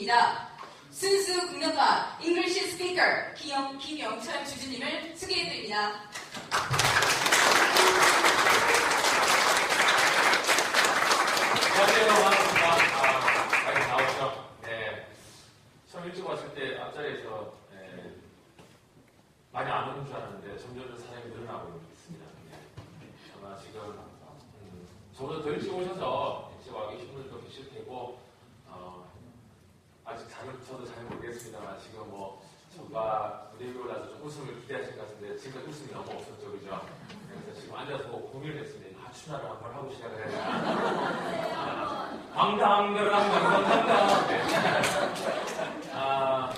있습니다. 순수 국문과 잉글리시 스피커 김영철 주주님을 소개해드립니다. 안녕하세요. 반갑습니다. 많이 나오죠? 네. 처음 일찍 왔을 때 앞자리에서 많이 안 오는 줄 알았는데 점점 사람이 늘어나고 있습니다. 네. 아마 지금 저보다 더 일찍 오셔서 일찍 와 계신 분들도 계실 테고 아직 저도 잘 모르겠습니다만 지금 뭐 저가 무대 위로 나서 좀 웃음을 기대하신 것 같은데 지금까지 웃음이 너무 없었죠, 그죠? 그래서 지금 앉아서 고민을 했습니다. 하춘화를 한번 하고 시작을 해야 되나? 방당당당당당당.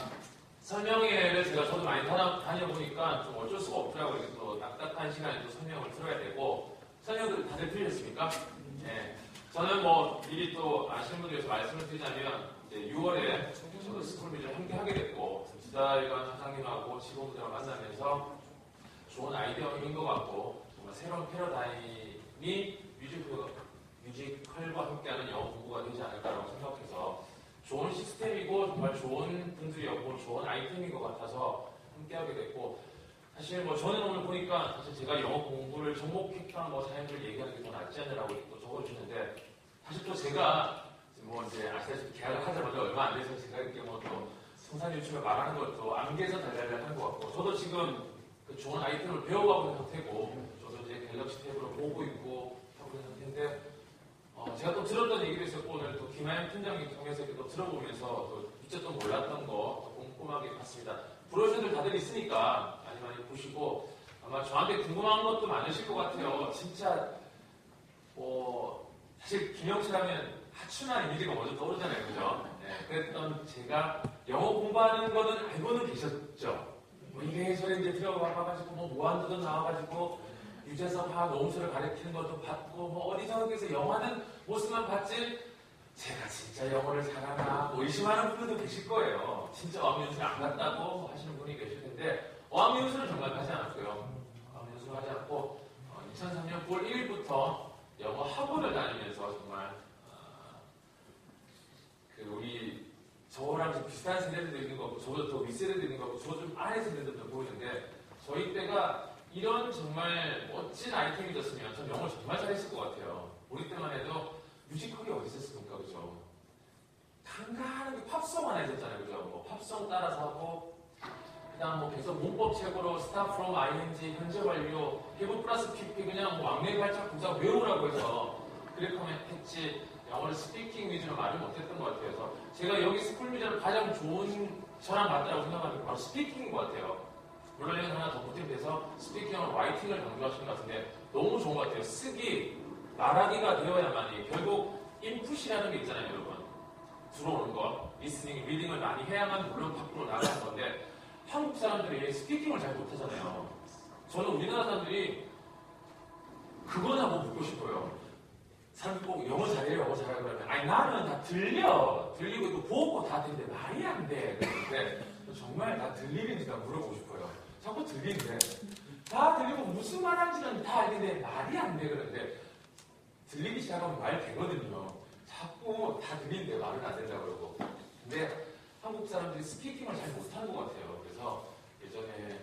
설명회를 저도 많이 다녀보니까 좀 어쩔 수가 없더라고요. 또 딱딱한 시간에 또 설명을 들어야 되고. 설명들 다들 들으셨습니까? 네. 저는 뭐 미리 또 아시는 분들 위해서 말씀을 드리자면 이제 6월에 저도 스쿨뮤직을 함께 하게 됐고 지달관 사장님하고 직원들과 만나면서 좋은 아이디어인 것 같고 정말 새로운 패러다임이 뮤지컬과 함께하는 영어 공부가 되지 않을까라고 생각해서 좋은 시스템이고 정말 좋은 분들이었고 좋은 아이템인 것 같아서 함께하게 됐고 사실 뭐 저는 오늘 보니까 사실 제가 영어 공부를 접목했던 뭐 사연들을 얘기하는 게 더 낫지 않느라고 또 적어주는데 사실 또 제가 뭐 이제 아시다시피 계약을 하자마자 얼마 안 돼서 제가 이렇게 뭐 또 성산 유튜브에 말하는 것도 안개에서 달달달한 것 같고 저도 지금 그 좋은 아이템을 배워가고 있는 상태고 저도 이제 갤럭시 탭으로 보고 있고 하고 있는 상태인데 제가 또 들었던 얘기를 있었고 오늘 또 김하영 팀장님 통해서 이렇게 또 들어보면서 또 미처 또 몰랐던 거 꼼꼼하게 봤습니다. 브로셔들 다들 있으니까 많이 보시고 아마 저한테 궁금한 것도 많으실 것 같아요. 진짜 사실 김영철 하면 하춘화 이미지가 먼저 떠오르잖아요, 그죠? 네, 그랬던 제가 영어 공부하는 거는 알고는 계셨죠. 뭐 이래저래 이제 들어가가지고 뭐 무한도전 나와가지고 유재석 노무서를 가르치는 것도 봤고 뭐 어디서에서 영화는 모습만 봤지 제가 진짜 영어를 잘하나 뭐 의심하는 분들도 계실 거예요. 진짜 어학연수를 안 갔다고 하시는 분이 계실 텐데 어학연수는 정말 하지 않았고요. 어학연수를 하지 않고 2003년 9월 1일부터 영어 학원을 다니면서 정말 우리 저랑 좀 비슷한 세대들도 있는 것 같고 저보다 더 윗세대도 있는 것 같고 저 좀 아래 세대들도 보이는데 저희 때가 이런 정말 멋진 아이템이 졌으면 전 영어를 정말 잘했을 것 같아요. 우리 때만 해도 뮤지컬이 어디 있었습니까, 그죠? 간간하게 팝송 하나 있었잖아요, 그죠? 뭐 팝송 따라서 하고 그다음 뭐 계속 문법책으로 start from ing 현재 완료 해부 플러스 PP 그냥 뭐 왕래 발작 부사 외우라고 해서 그래커면 했지 영어를 스피킹 위주로 말을 못했던 것 같아요. 그래서 제가 여기 스쿨뮤직을 가장 좋은 저랑 맞다라고 생각하는 게 바로 스피킹인 것 같아요. 물론 이건 하나 더 보탬돼서 스피킹하고 라이팅을 강조하시는 것 같은데 너무 좋은 것 같아요. 쓰기, 말하기가 되어야만이 결국 인풋이라는 게 있잖아요, 여러분. 들어오는 거, 리스닝, 리딩을 많이 해야만 물론 밖으로 나가는 건데 한국 사람들이 스피킹을 잘 못하잖아요. 저는 우리나라 사람들이 그거나 뭐 묻고 싶어요. 사람들 꼭 영어 잘해요, 영어 잘하고 그러면 아니 나는 다 들리고 이거 보고 다 되는데 말이 안 돼. 그런데 정말 다 들리는지 다 물어보고 싶어요. 자꾸 들리는데 다 들리고 무슨 말 하는지는 다 알겠는데 말이 안 돼. 그런데 들리기 시작하면 말 되거든요. 자꾸 다 들리는데 말은 안 된다고 그러고. 근데 한국 사람들이 스피킹을 잘 못하는 것 같아요. 그래서 예전에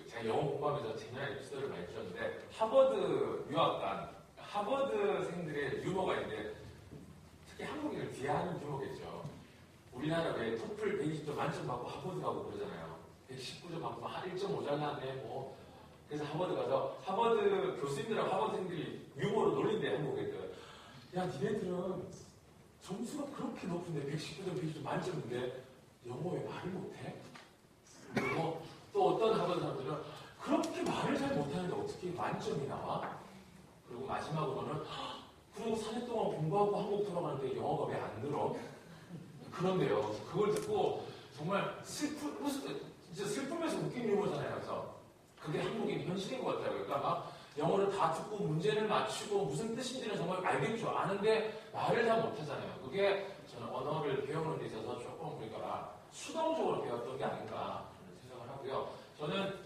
제가 영어 공부하면서 재미난 에피소드를 많이 들었는데 하버드 유학간 하버드생들의 유머가 있는데 특히 한국인을 비하하는 유머겠죠. 우리나라 왜 토플 120점 만점 받고 하버드 가고 그러잖아요. 119점 받고 한 1.5 잘나네 뭐. 그래서 하버드 가서 하버드 교수님들하고 하버드생들이 유머로 놀린대 한국 애들. 야 니네들은 점수가 그렇게 높은데 119점 120점 만점인데 영어 왜 말을 못해? 그리고 또 어떤 하버드 사람들은 그렇게 말을 잘 못하는데 어떻게 만점이 나와? 그리고 마지막으로는 그리고 4년 동안 공부하고 한국 돌아가는데 영어가 왜 안 늘어? 그런데요. 그걸 듣고 정말 진짜 슬프면서 웃긴 유머잖아요. 그래서 그게 한국인 현실인 것 같아요. 그러니까 막 영어를 다 듣고 문제를 맞추고 무슨 뜻인지는 정말 알겠죠. 아는데 말을 다 못하잖아요. 그게 저는 언어를 배우는 데 있어서 조금 우리가 수동적으로 배웠던 게 아닌가 생각을 하고요. 저는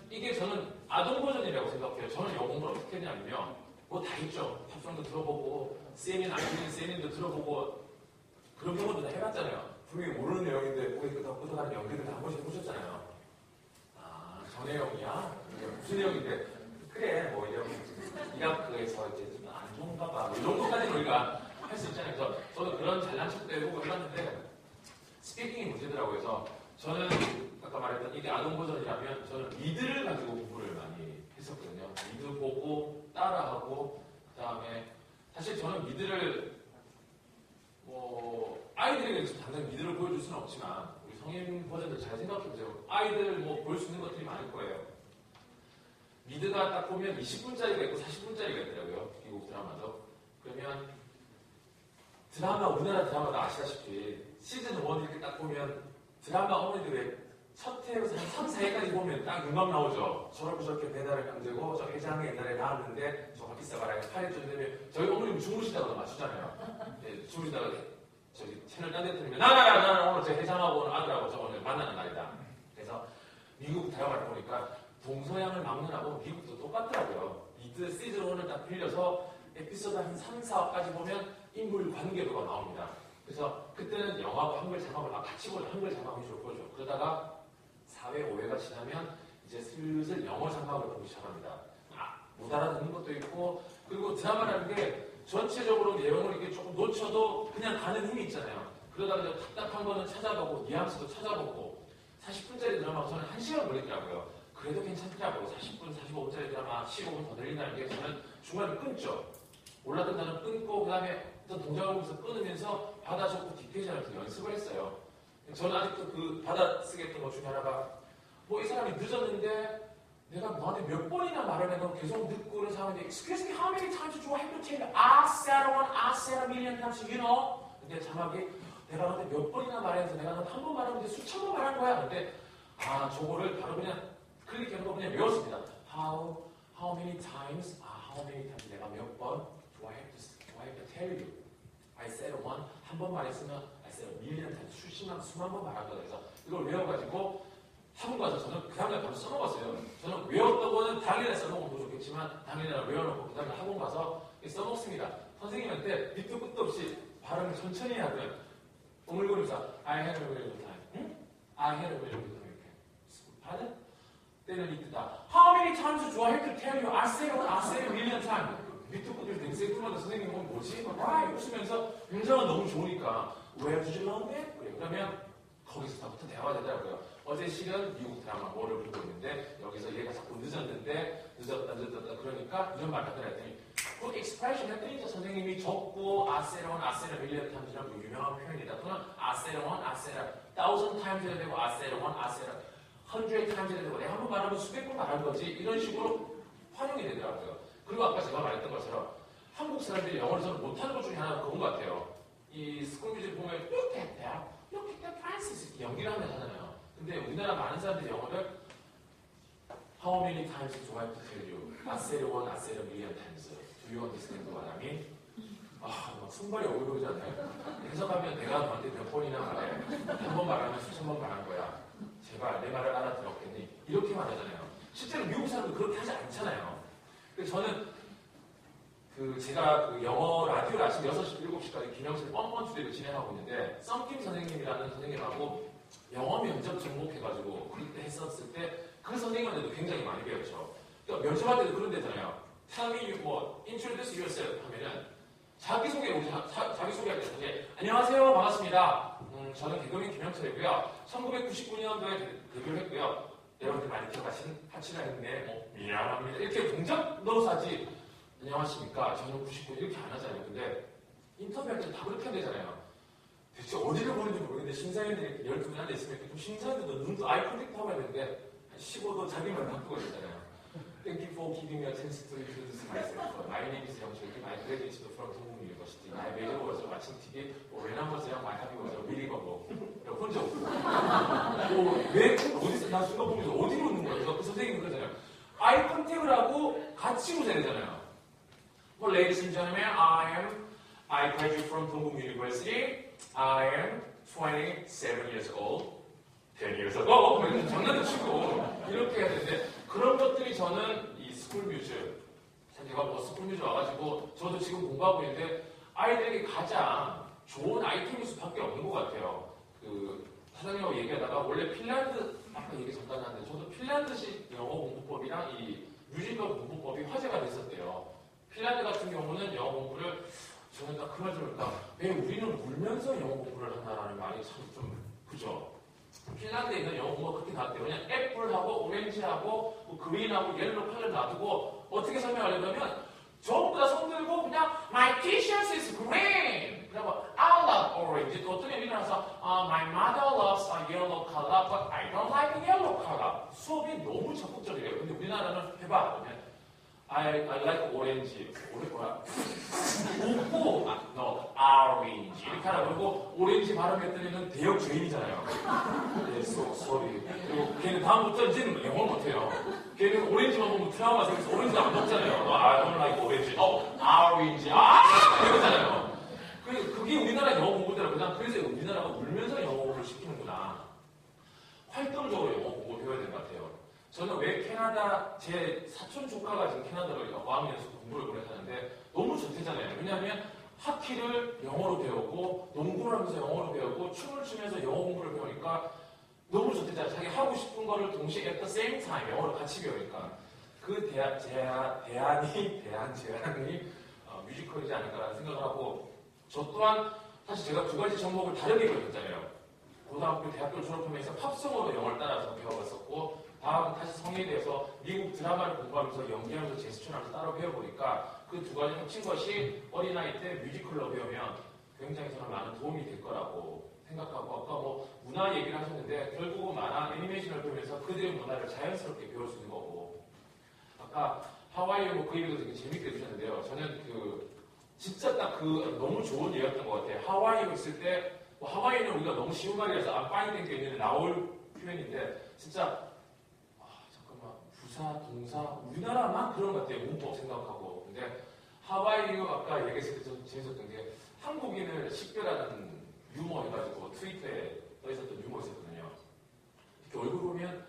아동 버전이라고 생각해요. 저는 영어 공부를 어떻게 했냐면요. 뭐 다 있죠. 팝송도 들어보고 CNN, 아이린 CNN도 들어보고 그런 경우도 다 해봤잖아요. 분명히 모르는 내용인데 목에 끄덕끄덕하는 연기들 한 번씩 해보셨잖아요. 아, 저 내용이야? 무슨 내용인데? 그래, 뭐 이런 이라크에서 이제 좀 안 좋은가 봐. 이 정도까지 우리가 할 수 있잖아요. 그래서 저도 그런 잘난 척도 해보고 해봤는데 스피킹이 문제더라고요. 그래서 저는 아까 말했던 이게 아동 버전이라면 저는 리드를 가지고 공부를 많이 했었거든요. 리드 보고 따라하고 그 다음에 사실 저는 미드를 뭐 아이들에게 당장 미드를 보여줄 수는 없지만 우리 성인 버전들 잘 생각해보세요. 아이들 뭐 볼 수 있는 것들이 많을 거예요. 미드가 딱 보면 20분짜리가 있고 40분짜리가 있더라고요. 미국 드라마도. 그러면 드라마, 우리나라 드라마도 아시다시피 시즌 1 이렇게 딱 보면 드라마 어머니들의 첫 회에서 한 3, 4회까지 보면 딱 음악 나오죠. 저렇게 배달을 만들고 저 회장이 옛날에 나왔는데 저 바퀴싸가라에 8회쯤 되면 저희 어머님 주무시다가 맞추잖아요. 네, 주무시다가 저기 채널 딴 데 틀면 나는 오늘 제 회장하고 오늘 아들하고 저 오늘 만나는 날이다. 그래서 미국 드라마를 보니까 동서양을 막론하고 미국도 똑같더라고요. 미드 시즌 1을 딱 빌려서 에피소드 한 3, 4화까지 보면 인물 관계도가 나옵니다. 그래서 그때는 영화하고 한글 자막을 같이 보죠. 한글 자막 위주로 보죠. 그러다가 4회, 5회가 지나면 이제 슬슬 영어 자막을 보기 시작합니다. 못 알아듣는 것도 있고 그리고 드라마라는 게 전체적으로 내용을 이렇게 조금 놓쳐도 그냥 가는 힘이 있잖아요. 그러다가 이제 답답한 거는 찾아보고 뉘앙스도 찾아보고 40분짜리 드라마가 저는 1시간 걸리더라고요. 그래도 괜찮더라고요. 40분, 45분짜리 드라마 15분 더 늘린다는 게 저는 중간에 끊죠. 올라던 나는 끊고 그 다음에 어떤 동작을 보면서 끊으면서 받아 적고 뒷페이지를 또 연습을 했어요. 저는 아직도 그 받아 쓰겠던 것 중에 하나가 뭐 이 사람이 늦었는데 내가 너한테 몇 번이나 말을 해도 계속 듣고 그런 사람인데 Excuse me, how many times do I have to tell you? I said one, I said a million times, you know? 근데 자막이 내가 너한테 몇 번이나 말해서 내가 너한테 한 번 말하는데 수천 번 말한 거야. 근데 저거를 바로 그냥 클릭해서 그냥 외웠습니다. How many times? how many times 내가 몇 번? Do I have to tell you? I said one, 한 번 말했으면 I said a million times, 수만 번 말한 거다. 그래서 이걸 외워가지고 학원 가서 저는 그 다음날 바로 써먹었어요. 저는 외웠다고는 당일에 써먹으면 더 좋겠지만 당일날 외워놓고 그 다음에 학원 가서 써먹습니다. 선생님한테 밑도 끝도 없이 발음을 천천히 하고요. 오물거리면서 I had a really good time. 응? I had a really good time. 이렇게. pardon? 때는 이때다. How many times do I have to tell you? I said a million times. 밑도 끝도 되게 생뚱하다. 선생님 보면 뭐지? Right? 웃으면서 굉장히 너무 좋으니까 Where did you learn that? 그래. 그러면 거기서부터 대화가 되더라고요. 어제 실은 미국 드라마 뭐를 보고 있는데 여기서 얘가 자꾸 늦었는데 늦었다 그러니까 이런 말 하더라 했더니 그 expression 했더니 선생님이 적고 아세론 아세라 밀리언 타임즈라고 유명한 표현이다. 또는 아세론 아세라 1000 times 해야 되고 아세론 아세라 100 times 해야 되고 내가 한 번 말하면 수백 번 말한 거지 이런 식으로 활용이 되더라고요. 그리고 아까 제가 말했던 것처럼 한국 사람들이 영어를 저는 못하는 것 중에 하나가 그건 것 같아요. 이 스쿨뮤직 보면 Look at that, look at that Francis 이렇게 연기를 하면 하잖아요. 근데 우리나라 많은 사람들이 영어를 How many times do I have to tell you? I said one, I said a million times. Do you understand what I mean? 막 손발이 오글오글지 않나요? 해석하면 내가 너한테 몇 번이나 말해. 한 번 말하면 수천 번 말한 거야. 제발 내 말을 알아들었겠니? 이렇게 말하잖아요. 실제로 미국 사람도 그렇게 하지 않잖아요. 그래서 저는 제가 영어 라디오를 아침 6시, 7시까지 김영철 뻔뻔 주제를 진행하고 있는데 썸킴 선생님이라는 선생님하고 영어 면접 접목해가지고 그때 했었을 때 그 선생님한테도 굉장히 많이 배웠죠. 그러니까 면접할 때도 그런 데잖아요. Tell me introduce yourself 하면은 자기소개할 때 이제 안녕하세요 반갑습니다. 저는 개그맨 김영철이고요. 1999년도에 데뷔를 했고요. 여러분들 많이 기억하시는 하치라 했네 미안합니다. 이렇게 동작 넣어서 하지 안녕하십니까 저는 99 이렇게 안 하잖아요. 근데 인터뷰할 때 다 그렇게 하면 되잖아요. 대체 어디를 보는지 모르겠는데 심사위원들이 12분 안에 있으면 좀 심사위원들도 눈도 아이 컨택트 하고 해야 되는데 한 15도 자기만 바꾸고 있잖아요. Thank you for giving me a chance to introduce myself. My name is 영철. I graduated from 동국 University. My major was watching TV. When I was young, my hobby was reading a book. 혼자 웃고. 왜 어디서 나 순간 보면서 어디로 웃는 거야? 그 선생님이 그러잖아요. 아이 컨택을 하고 같이 웃어야 되잖아요. Well, ladies and gentlemen, I graduated from 동국 University. I am 27 years old. 10 years ago. 장난도 치고 이렇게 해야 되는데 그런 것들이 저는 이 스쿨뮤즈 제가 스쿨뮤즈 와가지고 저도 지금 공부하고 있는데 아이들에게 가장 좋은 아이템일 수밖에 없는 것 같아요. 거기다가 원래 핀란드 아까 얘기 잠깐 하는데 저도 핀란드식 영어 공부법이랑 이 뮤지컬 공부법이 화제가 됐었대요. 핀란드 같은 경우는 영어 공부를 저는 딱 그 말 들으니까 왜 우리는 울면서 영어 공부를 한다라는 말이 참 좀 그죠? 핀란드에 있는 영어 공부가 그렇게 나왔대요. 그냥 애플하고 오렌지하고 뭐 그린하고 옐로 컬러 놔두고 어떻게 설명하려면 전부 다 손들고 그냥 My t-shirt is green. 그리고 I love orange. 또 어떤 애가 일어나서 My mother loves a yellow color, but I don't like yellow color. 수업이 너무 적극적이래요. 근데 우리나라는 해봐. 그러면 I like orange. 오렌지 뭐야? 웃고 no orange 이렇게 하라 그러고 오렌지 발음했더니는 대역 죄인이잖아요. 네, sorry. 그리고 걔는 다음부터 이제는 영어를 못해요. 걔는 오렌지만 보면 트라우마 생겨서 오렌지 안 먹잖아요. I don't like orange. orange. 이러잖아요. 그게 우리나라 영어 공부더라고요. 그냥 그래서 우리나라가 울면서 영어 공부를 시키는구나. 활동적으로 영어 공부를 배워야 되는 것 같아요. 저는 왜 캐나다, 제 사촌 조카가 지금 캐나다로 어학연수 공부를 보내가는데 너무 좋대잖아요. 왜냐하면 하키를 영어로 배우고 농구를 하면서 영어로 배우고 춤을 추면서 영어 공부를 배우니까 너무 좋대잖아요. 자기 하고 싶은 거를 동시에 at the same time 영어를 같이 배우니까 그 제한이 뮤지컬이지 않을까라는 생각을 하고 저 또한 사실 제가 두 가지 종목을 다르게 배웠잖아요. 고등학교, 대학교를 졸업하면서 팝송으로 영어를 따라서 배워봤었고 다음 다시 성인이 돼서 미국 드라마를 공부하면서 연기하면서 제스처하면서 따로 배워보니까 그 두 가지 합친 것이 어린아이 때 뮤지컬로 배우면 굉장히 저는 많은 도움이 될 거라고 생각하고 아까 뭐 문화 얘기를 하셨는데 결국은 만화 애니메이션을 배우면서 그들의 문화를 자연스럽게 배울 수 있는 거고 아까 하와이 뭐 그 얘기도 되게 재밌게 해주셨는데요. 저는 진짜 딱 너무 좋은 예였던 것 같아요. 하와이에 있을 때 뭐 하와이는 우리가 너무 쉬운 말이라서 I'm fine thank you 있는 나올 표현인데 진짜 잠깐만 부사, 동사 우리나라만 그런 것 같아요. 문법 생각하고 근데 하와이 아까 얘기했을 때 좀 재밌었던 게 한국인을 식별하는 유머 해가지고 트위터에 떠있었던 유머 있었거든요. 이렇게 얼굴 보면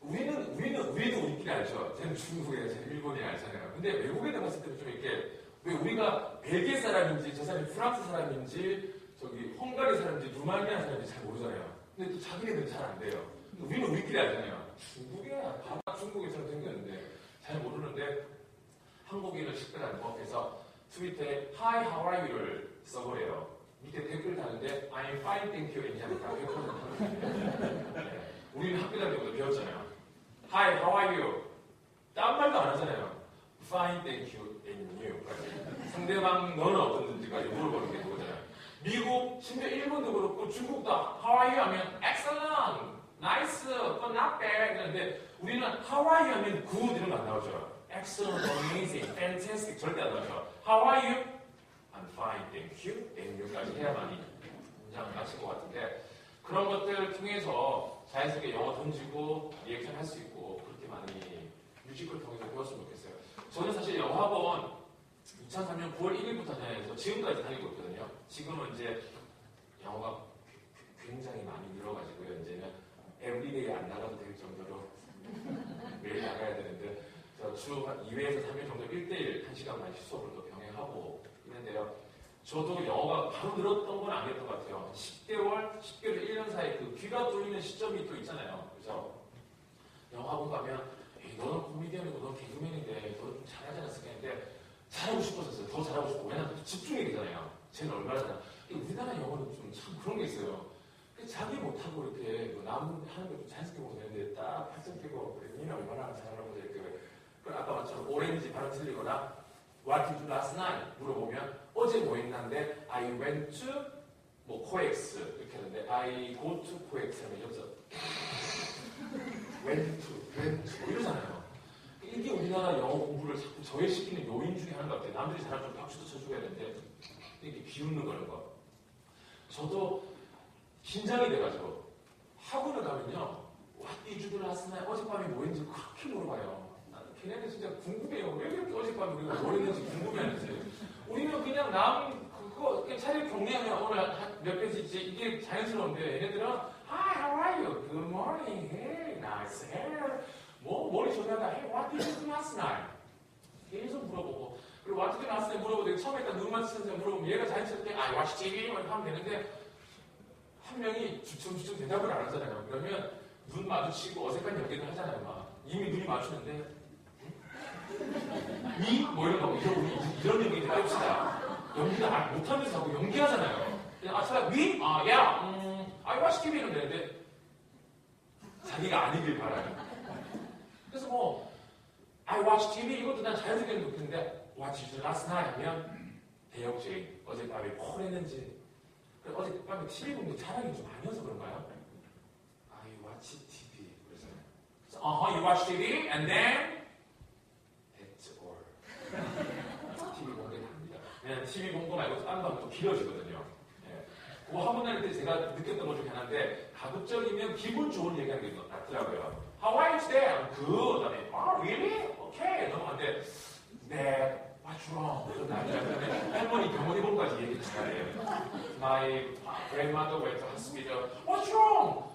우리도 우리끼리 알죠. 쟤는 중국에, 쟤는 일본에 알잖아요. 근데 외국에 나갔을 때는 좀 이렇게 왜 우리가 벨기에 사람인지 저 사람이 프랑스 사람인지 저기 헝가리 사람인지 루마니아 사람인지 잘 모르잖아요. 근데 또 자기네들은 잘 안 돼요. 우리는 우리끼리 알잖아요. 중국이야. 다 중국에처럼 생겼는데 잘 모르는데 한국인을 식별하는 법 그래서 트위터에 Hi, how are you를 써보래요. 밑에 댓글 다는데 I'm fine, thank you 얘기하니까 네. 우리는 학교 다닐 때부터 배웠잖아요. Hi, how are you? 딴 말도 안 하잖아요. Fine, thank you, and you. 상대방 너는 어떤지까지 물어보는 게 그거잖아요. 미국, 심지어 일본도 그렇고 중국도 How are you 하면 Excellent, Nice, but not bad 이러는데 우리는 How are you 하면 Good 이런 거 안 나오죠. Excellent, Amazing, Fantastic 절대 안 나오죠. How are you? I'm fine, thank you, and you까지 해야만이 문장을 마칠 것 같은데 그런 것들을 통해서 자연스럽게 영어 던지고 리액션 할 수 있고 그렇게 많이 뮤지컬 통해서 배웠으면 좋겠어요. 저는 사실 영어학원 2003년 9월 1일부터 다녀서 지금까지 다니고 있거든요. 지금은 이제 영어가 굉장히 많이 늘어가지고요. 이제는 에브리데이 안 나가도 될 정도로 매일 나가야 되는데 주 2회에서 3회 정도 1대1 1시간만 수업을 또 병행하고 있는데요. 저도 영어가 바로 늘었던 건 아니었던 것 같아요. 10개월, 1년 사이에 그 귀가 뚫리는 시점이 또 있잖아요. 그래서 영어학원 가면 너는 코미디언이고 너는 개그맨인데 너는 좀 잘하지 않았을까 했는데 잘하고 싶었어요. 더 잘하고 싶고 왜냐면 집중이 되잖아요. 쟤는 얼마나 잘하나. 우리나라 영어는 좀 참 그런 게 있어요. 자기 못하고 이렇게 남 하는 거 좀 자연스럽게 보면 되는데 딱 팔짱 끼고 그래 니는 얼마나 잘하는 거지 이렇게 아까 말처럼 오렌지 발음 틀리거나 What did you last night? 물어보면 어제 뭐 했는데 I went to 뭐 코엑스 이렇게 하는데 I go to 코엑스 하면 여기서 went to 이러잖아요. 이게 우리나라 영어 공부를 자꾸 저해시키는 요인 중에 하나인 것 같아요. 남들이 잘하면 박수도 쳐줘야 되는데 이렇게 비웃는 거는 거. 저도 긴장이 돼가지고 학원을 가면요. What did you last night? 어젯밤에 뭐 했는지 그렇게 물어봐요. 걔네는 진짜 궁금해요. 왜 그렇게 어젯밤에 우리가 뭘 했는지 궁금해하는지. 우리는 그냥 그거 차라리 경례하면 오늘 몇 페이지지 이게 자연스러운데 얘네들은 Hi, how are you? Good morning. Hey, nice hair. 뭐 머리 좋다가 Hey, what did you do last night? 계속 물어보고 그리고 what did you do last night 물어보고 처음에 딱 눈 맞추면서 물어보면 얘가 자연스럽게 I watch TV 하면 되는데 한 명이 주춤주춤 대답을 안 하잖아요. 그러면 눈 마주치고 어색한 연기를 하잖아요. 막 이미 눈이 마주치는데 뭐 이런 거 이런 연기 해봅시다. 연기를 못하면서 자꾸 연기하잖아요. 그냥 위? I watch TV는 되는데 자기가 아니길 바라요. 그래서 뭐 I watch TV 이것도 난 자연스럽게 느끼는데 What did you last night 하면 대역죄인 어젯밤에 뭘 했는지 어젯밤에 TV 본 게 자랑이 좀 아니어서 그런가요? I watch TV 그래서 you watch TV and then that's all TV 본 게 답니다. 왜냐면 TV 본 거 말고 딴 거 하면 또 길어지거든요. 예. 그거 한 번 할 때 제가 느꼈던 것 중에 하나인데 가급적이면 기분 좋은 얘기하는 게 낫더라고요. How are you today? Good. 그다음에 really? Okay. 넘어갔는데 what's wrong? 할머니 병원에 본 거까지 얘기했잖아요. My grandmother went to hospital. What's wrong?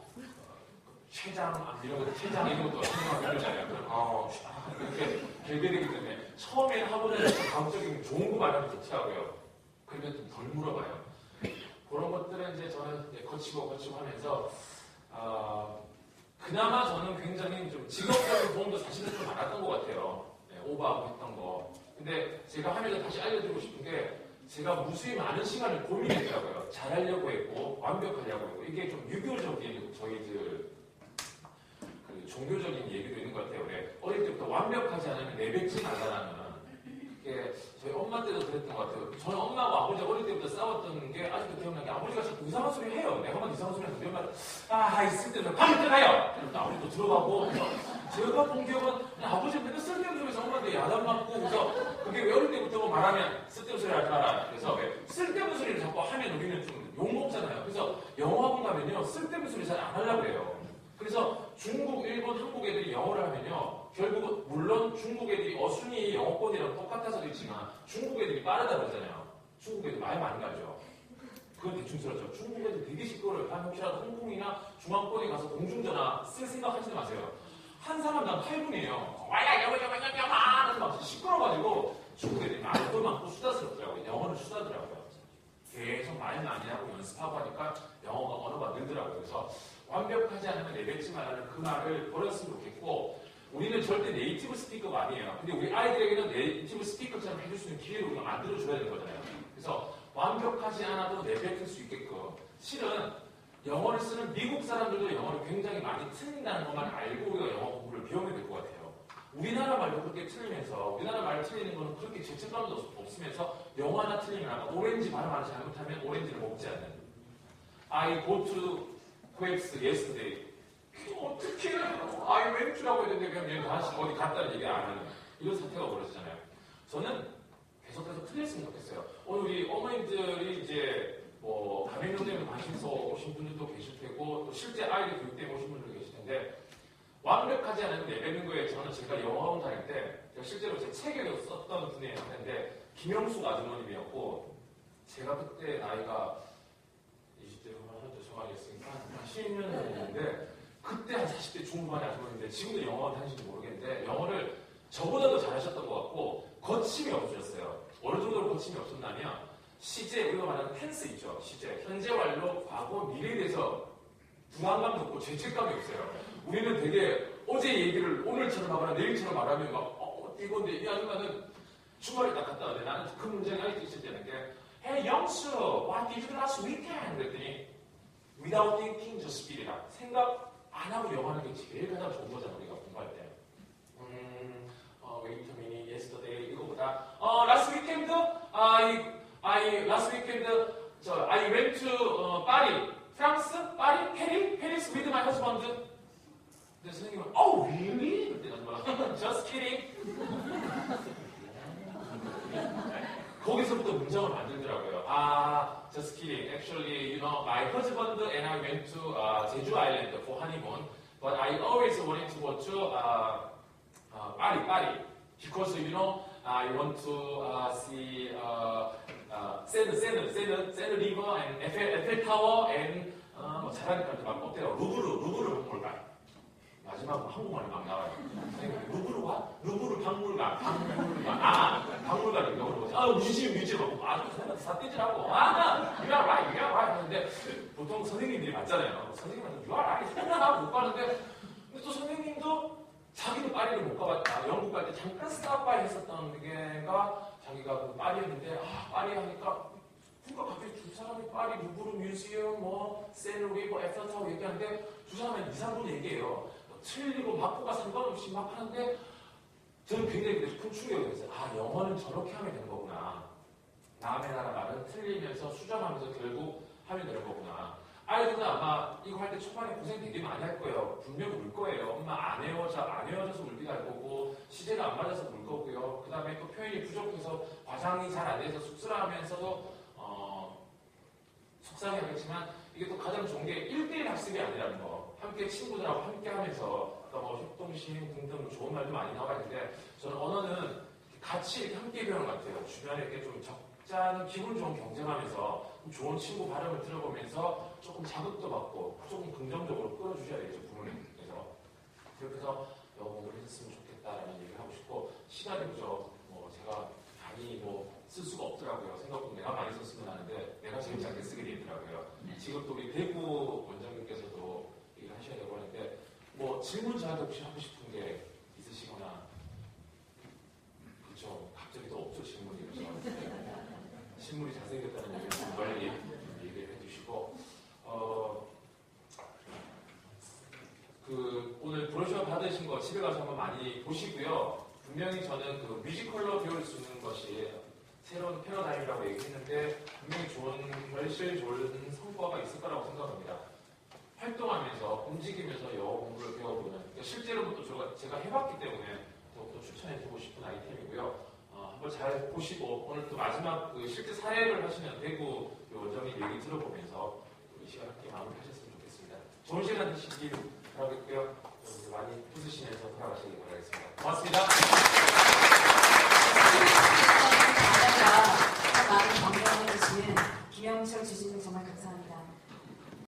췌장 이런 것도 췌장 이런 것도 생각하잖아요. 이렇게 결계되기 때문에 처음에는 하고는 가급적이면 좋은 거 말하면 좋더라고요. 그러면 좀 덜 물어봐요. 그런 것들은 이제 저는 이제 거치고 하면서 그나마 저는 굉장히 좀 직업적인 도움도 사실은 좀 많았던 것 같아요. 네, 오버하고 했던 거. 근데 제가 하면서 다시 알려드리고 싶은 게 제가 무수히 많은 시간을 고민했더라고요. 잘하려고 했고 완벽하려고 했고 이게 좀 유교적인 저희들 그 종교적인 얘기도 있는 것 같아요. 왜 어릴 때부터 완벽하지 않으면 내뱉지 말라는 이게 저희 엄마 때도 그랬던 것 같아요. 저는 엄마하고 아버지 어릴 때부터 싸웠던 게 아직도 기억나는 게 아버지가 자꾸 이상한 소리 해요. 내가만 이상한 소리 하는데 엄마가 있을 때는 방에 들어가요. 그래서 아버지도 들어가고 제가 본 기억은 아버지 맨날 쓸데없는 소리에서 엄마한테 야단 맞고 그래서 그게 왜 어릴 때부터 말하면 쓸데없는 소리 하지 마라. 그래서 왜 쓸데없는 소리를 자꾸 하면 우리는 좀 욕먹잖아요. 그래서 영어학원 가면요 쓸데없는 소리 잘 안 하려고 해요. 그래서 중국, 일본, 한국 애들이 영어를 하면요 결국 물론 중국 애들이 어순이 영어권이랑 똑같아서도 있지만 중국 애들이 빠르다 그러잖아요. 중국 애들 말 많이 가죠. 그건 대충스럽죠. 중국 애들 되게 시끄러워요. 혹시라도 홍콩이나 중앙권에 가서 공중전화 쓸 생각 하지도 마세요. 한 사람당 8분이에요. 와야 여마야야야마 막 시끄러워가지고 중국 애들이 말도 많고 수다스럽더라고요. 영어를 수다더라고요. 계속 말 많이 하고 연습하고 하니까 영어가 언어가 늘더라고요. 그래서 완벽하지 않으면 내뱉지 말라는 그 말을 버렸으면 좋겠고 우리는 절대 네이티브 스피커가 아니에요. 근데 우리 아이들에게는 네이티브 스피커처럼 해줄 수 있는 기회를 우리가 만들어줘야 되는 거잖아요. 그래서 완벽하지 않아도 내뱉을 수 있게끔 실은 영어를 쓰는 미국 사람들도 영어를 굉장히 많이 틀린다는 것만 알고 우리가 영어 공부를 배우면 될 것 같아요. 우리나라 말도 그렇게 틀리면서 우리나라 말 틀리는 거는 그렇게 죄책감도 없으면서 영어 하나 틀리면 아까 오렌지 발음 하나 잘못하면 오렌지를 먹지 않는 I go to Quakes yesterday. 어떻게 I went to라고 했는데 그냥 얘는 다시 어디 갔다는 얘기 안 하는 이런 사태가 벌어지잖아요. 저는 계속해서 틀렸으면 좋겠어요. 오늘 우리 어머님들이 이제 뭐 가맹점 때문에 관심서 오신 분들도 계실 테고 또 실제 아이들 교육 때문에 오신 분들도 계실 텐데 완벽하지 않은 내뱉는 거에 저는 제가 영어학원 다닐 때 제가 실제로 제 책에 썼던 분이 있는데 김영숙 아주머님이었고 제가 그때 나이가 20대로 한번더 정하겠으니까 한 10년 됐는데 그때 한 40대 중후반의 아주머니인데 지금도 영어학원 다니시는지 모르겠는데 영어를 저보다도 잘하셨던 것 같고 거침이 없으셨어요. 어느 정도로 거침이 없었냐면 시제, 우리가 말하는 텐스 있죠. 시제, 현재 완료, 과거, 미래에 대해서 불안감도 없고 죄책감이 없어요. 우리는 되게 어제 얘기를 오늘처럼 하거나 내일처럼 말하면 막 이건데 이 아줌마는 주말에 딱 갔다 왔는데 나는 그 문장이 아직도 있을 때는 게 Hey 영수, what did you do last weekend? 그랬더니 without thinking just spit it out. 생각 안 하고 영어하는 게 제일 가장 좋은 거잖아 우리가 공부할 때. Wait a minute, yesterday 이거보다 last weekend last weekend I went to 파리, 프랑스, 파리, 페리스 with my husband. 근데 선생님은 Oh really? 그때 나는 Just kidding. 거기서부터 문장을 만들더라고요. Just kidding. Actually, you know, my husband and I went to Jeju Island for honeymoon, but I always wanted to go to Paris, because you know, I want to see Seine River and Eiffel Tower and 뭐 잘하니까 막 어때요? 루브르 박물관. 맞아요. 마지막으로 한국말이 막 나와요. 선생님, 루브르 와? 루브르 박물관. 박물관이 영어로 뭐지? 뮤지엄. 선생님한테 다 떼지라고. you are right. 하는데, 보통 선생님들이 맞잖아요. 선생님한테 you are right. 하고 못 가는데, 근데 또 선생님도 자기도 파리를 못 가봤다. 영국 갈 때 잠깐 스탑바이 했었던 게가 자기가 그 파리였는데, 파리 하니까, 그러니까 갑자기 두 사람이 파리 루브르 뮤지엄, 세누리, 에펠탑 얘기하는데, 두 사람이 2, 3분 얘기해요. 틀리고 맞고가 상관없이 막 하는데, 저는 굉장히 큰 충격이 됐어요. 영어는 저렇게 하면 되는 거구나. 남의 나라 말은 틀리면서 수정하면서 결국 하면 되는 거구나. 아이들은 아마 이거 할 때 초반에 고생 되게 많이 할 거예요. 분명 울 거예요. 엄마 안 헤어져서 울기도 할 거고, 시제가 안 맞아서 울 거고요. 그 다음에 또 표현이 부족해서 과장이 잘 안 돼서 쑥스러워하면서도 속상해하겠지만, 이게 또 가장 좋은 게 1대1 학습이 아니라는 거. 함께 친구들하고 함께 하면서, 협동심 등등 좋은 말도 많이 나와 있는데, 저는 언어는 같이 이렇게 함께 배우는 것 같아요. 주변에 이렇게 좀 적잖은 기분 좋은 경쟁하면서 좋은 친구 발음을 들어보면서 조금 자극도 받고 조금 긍정적으로 끌어주셔야 되겠죠, 부모님께서. 그렇게 해서 영어 공부를 했으면 좋겠다라는 얘기를 하고 싶고, 시간이 부족, 제가 많이 쓸 수가 없더라고요. 생각보다 내가 많이 썼으면 하는데 내가 재밌지 쓰게 되더라고요. 지금 또 우리 대구 원장님께서도 얘기를 하셔야 되고 하는데, 질문 저한테 혹시 하고 싶은 게 있으시거나, 그렇죠. 갑자기 또 없죠, 질문이. 실물이 잘생겼다는 얘기를 좀 빨리 얘기를 해주시고, 오늘 브로셔 받으신 거 집에 가서 한번 많이 보시고요. 분명히 저는 그 뮤지컬로 배울 수 있는 것이 새로운 패러다임이라고 얘기했는데, 분명히 훨씬 좋은 성과가 있을 거라고 생각합니다. 활동하면서, 움직이면서 영어 공부를 배워보는, 그러니까 실제로부터 제가 해봤기 때문에 더욱더 추천해주고 싶은 아이템이고요. 한번 잘 보시고, 오늘 또 마지막 실제 사례를 하시는 대구 원장님 얘기 들어보면서 이 시간 함께 마무리하셨으면 좋겠습니다. 좋은 시간 되시길 바라겠고요. 많이 웃으시면서 돌아가시길 바라겠습니다. 고맙습니다.